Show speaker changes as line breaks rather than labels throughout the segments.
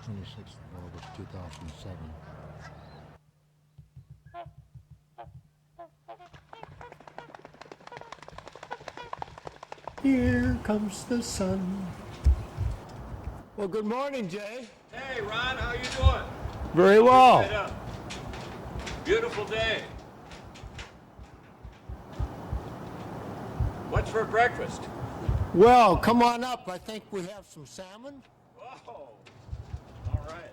26th of August, 2007. Here comes the sun. Well, good morning, Jay.
Hey, Ron, how you doing?
Very well.
Right up. Beautiful day. What's for breakfast?
Well, come on up. I think we have some salmon.
Whoa. All right.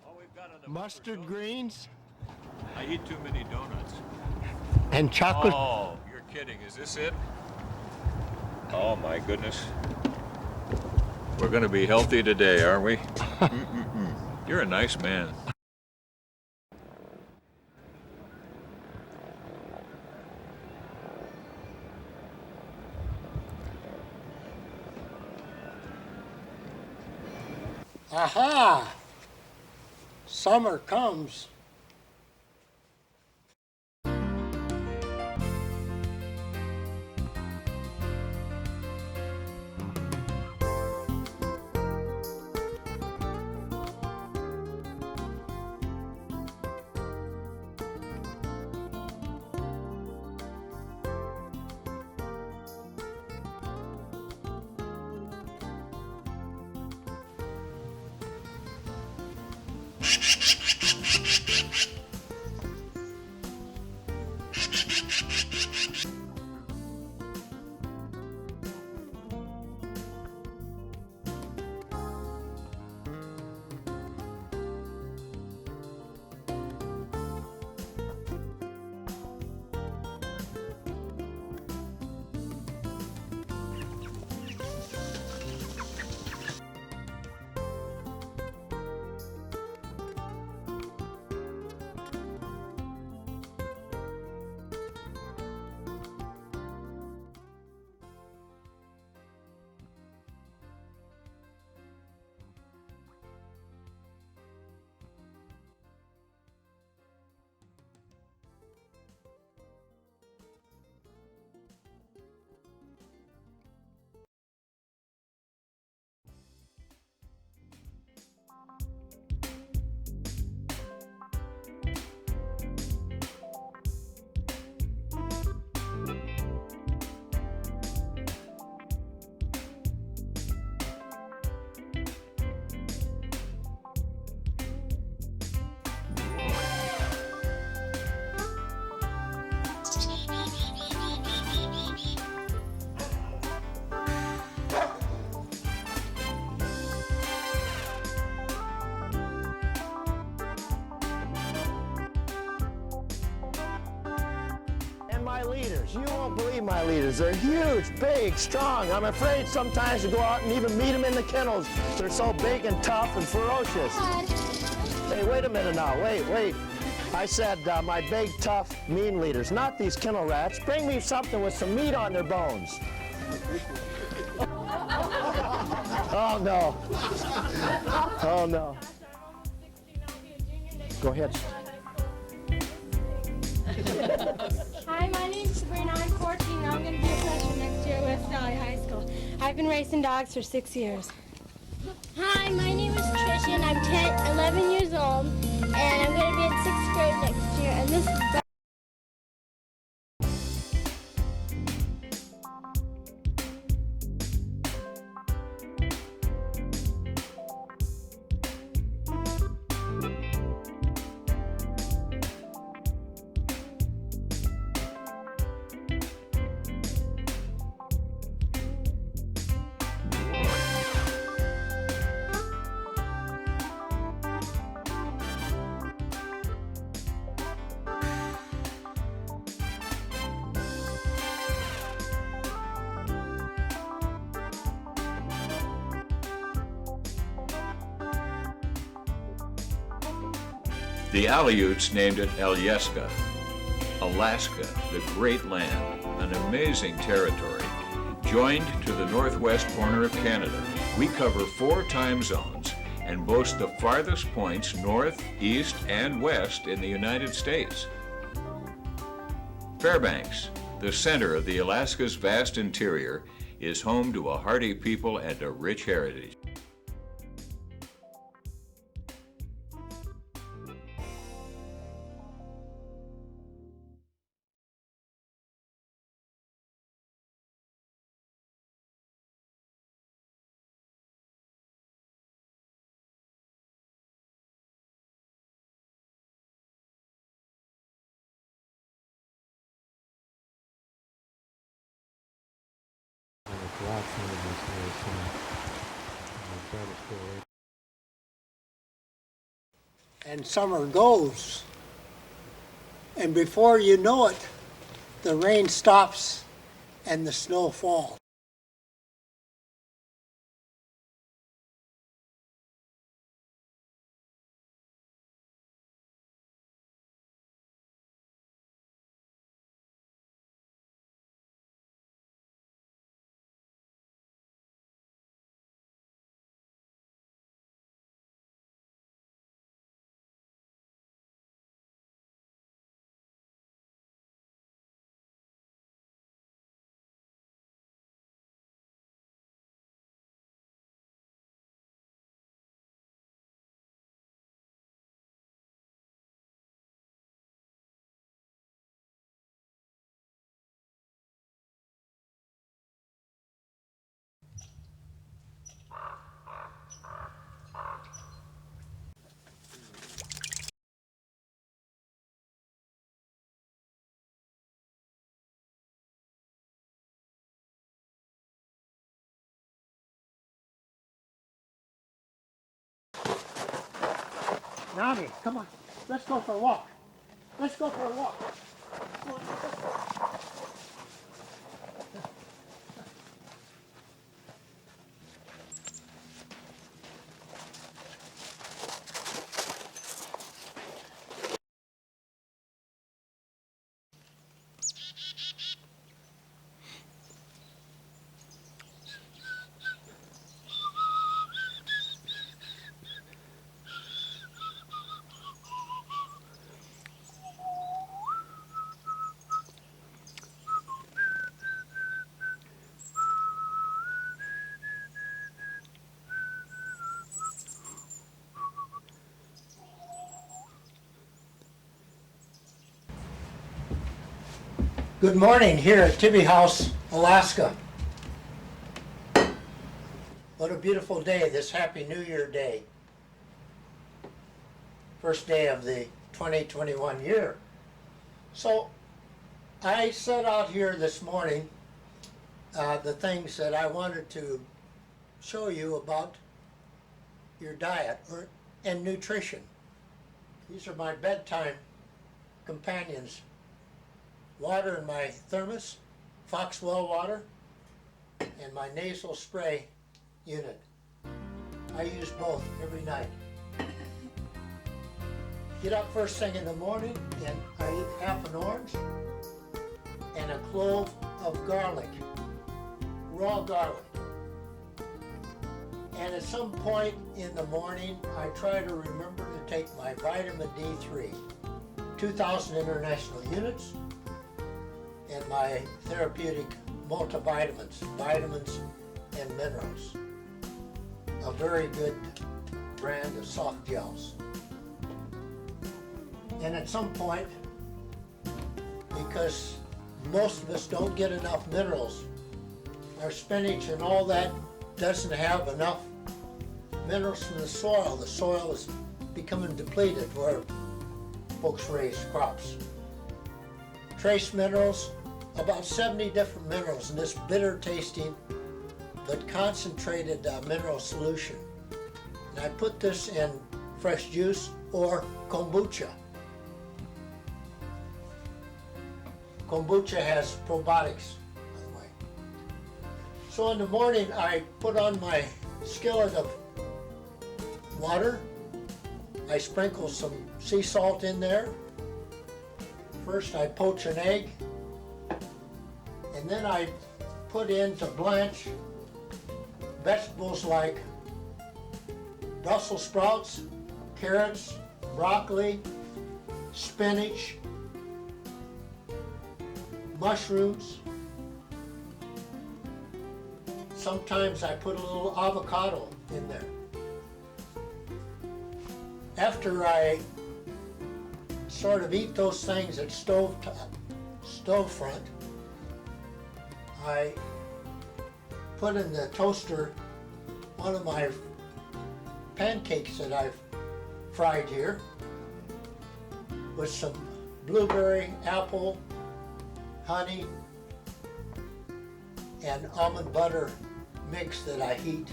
All we've got on the
Mustard greens.
I eat too many donuts.
And chocolate.
Oh, you're kidding. Is this it? Oh, my goodness. We're going to be healthy today, aren't we? You're a nice man.
Aha! Summer comes. My leaders. You won't believe my leaders. They're huge, big, strong. I'm afraid sometimes to go out and even meet them in the kennels. They're so big and tough and ferocious. Hey, wait a minute now. Wait. I said my big, tough, mean leaders, not these kennel rats. Bring me something with some meat on their bones. Oh, no. Oh, no. Go ahead.
Hi, my name's Sabrina. I'm 14. I'm going to be a freshman next year at West Valley High School. I've been racing dogs for 6 years. Hi, my name is Tricia, and I'm 11 years old, and I'm going to be in 6th grade next year, and this is
The Aleuts named it Alyeska, Alaska, the great land, an amazing territory, joined to the northwest corner of Canada. We cover 4 time zones and boast the farthest points north, east, and west in the United States. Fairbanks, the center of the Alaska's vast interior, is home to a hardy people and a rich heritage.
last time of this year, so I'll try to stay away.
And summer goes, and before you know it, the rain stops and the snow falls. Nami, come on, let's go for a walk. Let's go for a walk. Come on, let's go. Good morning here at Tibby House, Alaska. What a beautiful day, this Happy New Year day. First day of the 2021 year. So I set out here this morning the things that I wanted to show you about your diet and nutrition. These are my bedtime companions. Water in my thermos, Foxwell water, and my nasal spray unit. I use both every night. Get up first thing in the morning and I eat half an orange and a clove of garlic, raw garlic. And at some point in the morning, I try to remember to take my vitamin D3, 2,000 international units, and my therapeutic multivitamins, vitamins and minerals. A very good brand of soft gels. And at some point, because most of us don't get enough minerals, our spinach and all that doesn't have enough minerals from the soil. The soil is becoming depleted where folks raise crops. Trace minerals, about 70 different minerals in this bitter tasting but concentrated mineral solution. And I put this in fresh juice or kombucha. Kombucha has probiotics, by the way. So in the morning I put on my skillet of water. I sprinkle some sea salt in there. First I poach an egg, and then I put in to blanch vegetables like Brussels sprouts, carrots, broccoli, spinach, mushrooms. Sometimes I put a little avocado in there. After I sort of eat those things at stove front, I put in the toaster one of my pancakes that I've fried here with some blueberry, apple, honey, and almond butter mix that I heat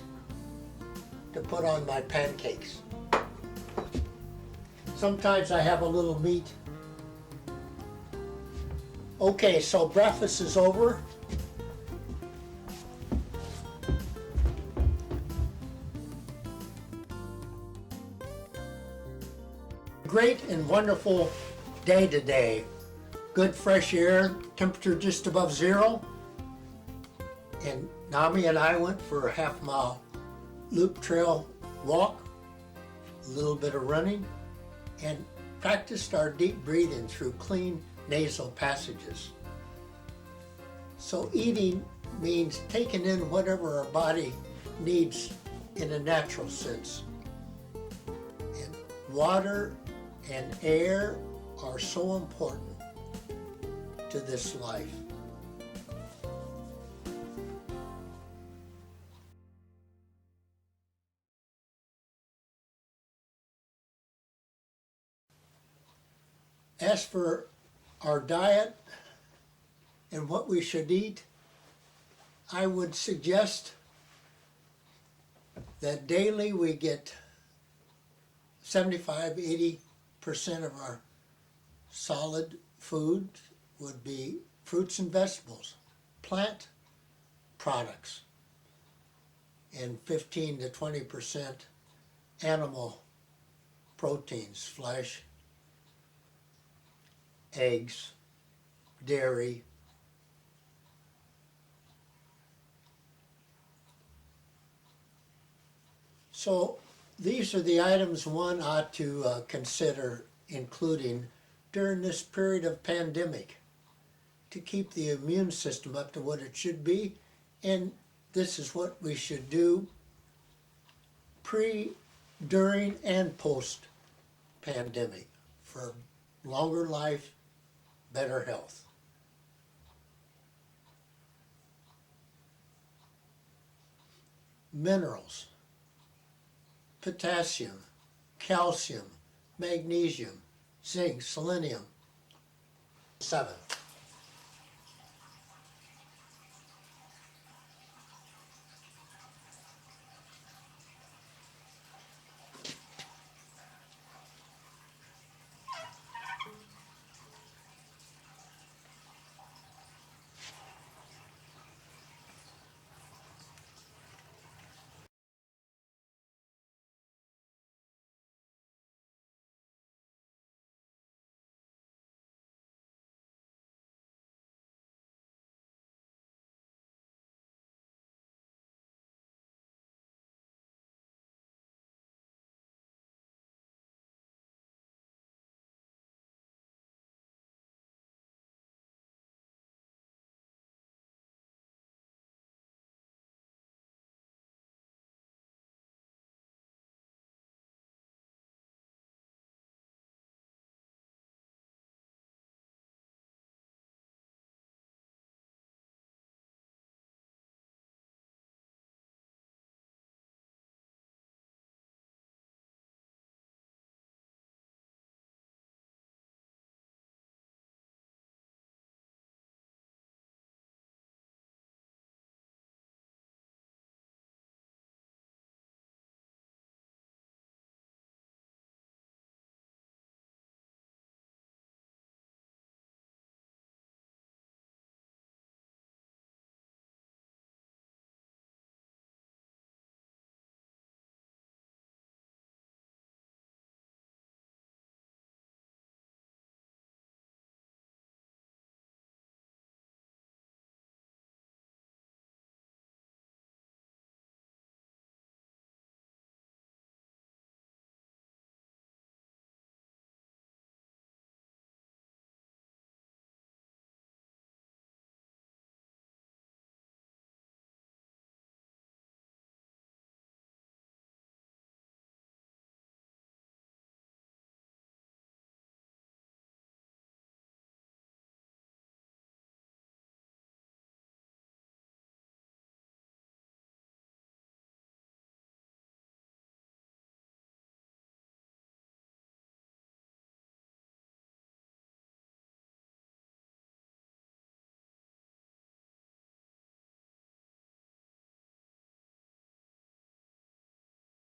to put on my pancakes. Sometimes I have a little meat. Okay, so breakfast is over. Great and wonderful day today. Good fresh air, temperature just above zero. And Nami and I went for a half-mile loop trail walk, a little bit of running, and practiced our deep breathing through clean nasal passages. So eating means taking in whatever our body needs in a natural sense. And water and air are so important to this life. As for our diet and what we should eat, I would suggest that daily we get 75–80% of our solid food would be fruits and vegetables, plant products, and 15–20% animal proteins, flesh, eggs, dairy. So these are the items one ought to consider including during this period of pandemic to keep the immune system up to what it should be. And this is what we should do pre, during, and post pandemic for longer life, better health. Minerals: potassium, calcium, magnesium, zinc, selenium. 7.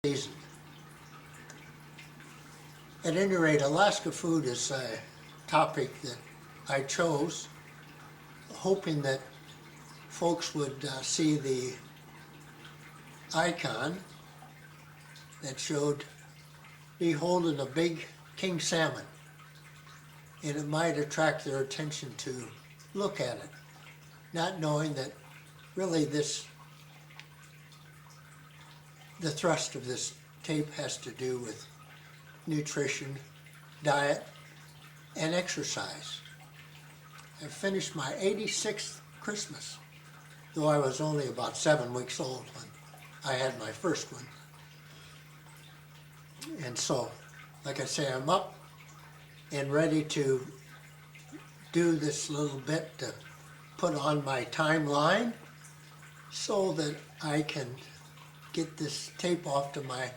season. At any rate, Alaska food is a topic that I chose, hoping that folks would see the icon that showed me holding a big king salmon, and it might attract their attention to look at it, not knowing that really the thrust of this tape has to do with nutrition, diet, and exercise. I finished my 86th Christmas, though I was only about 7 weeks old when I had my first one. And so, like I say, I'm up and ready to do this little bit to put on my timeline so that I can get this tape off to my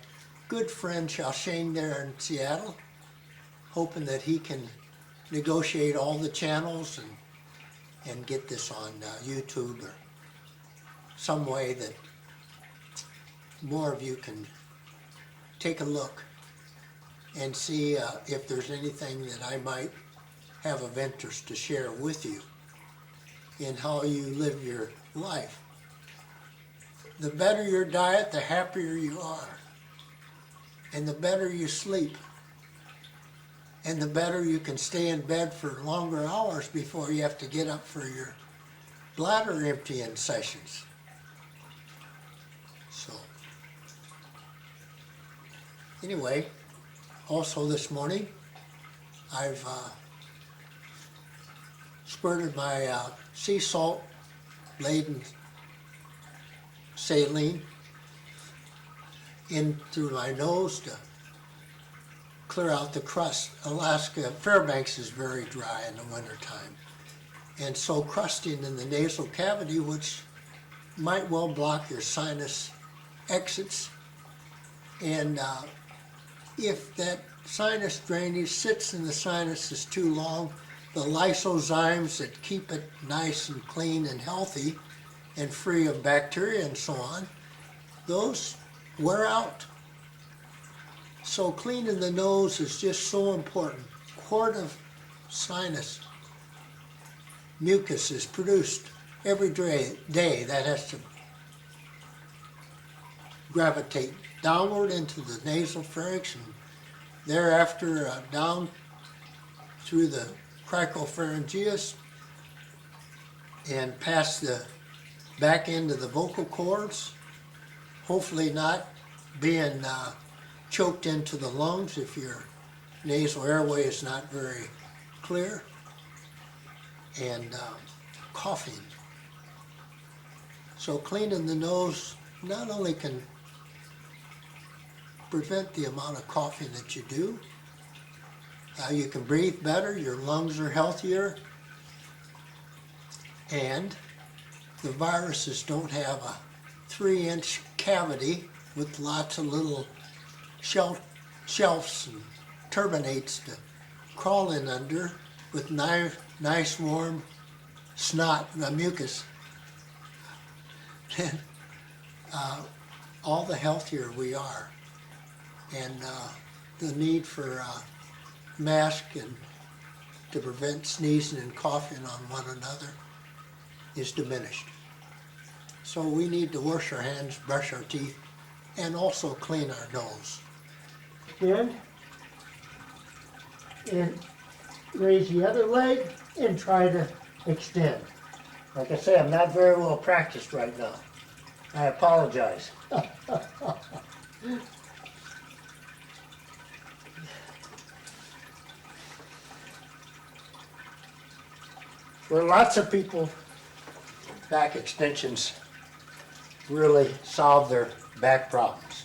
good friend Shane there in Seattle, hoping that he can negotiate all the channels and get this on YouTube or some way that more of you can take a look and see if there's anything that I might have of interest to share with you in how you live your life. The better your diet, the happier you are. And the better you sleep. And the better you can stay in bed for longer hours before you have to get up for your bladder emptying sessions. So, anyway, also this morning, I've squirted my sea salt laden saline in through my nose to clear out the crust. Alaska, Fairbanks is very dry in the wintertime. And so crusting in the nasal cavity, which might well block your sinus exits. And if that sinus drainage sits in the sinuses too long, the lysozymes that keep it nice and clean and healthy and free of bacteria and so on, those wear out. So cleaning the nose is just so important. A quart of sinus mucus is produced every day that has to gravitate downward into the nasopharynx and thereafter down through the cricopharyngeus and past the back end of the vocal cords, hopefully not being choked into the lungs if your nasal airway is not very clear, and coughing. So cleaning the nose not only can prevent the amount of coughing that you do, you can breathe better, your lungs are healthier, and the viruses don't have a 3-inch cavity with lots of little shelves and turbinates to crawl in under with nice warm snot and mucus. Then all the healthier we are. And the need for mask and to prevent sneezing and coughing on one another is diminished. So we need to wash our hands, brush our teeth, and also clean our nose. And raise the other leg and try to extend. Like I say, I'm not very well practiced right now. I apologize. For lots of people, back extensions really solve their back problems.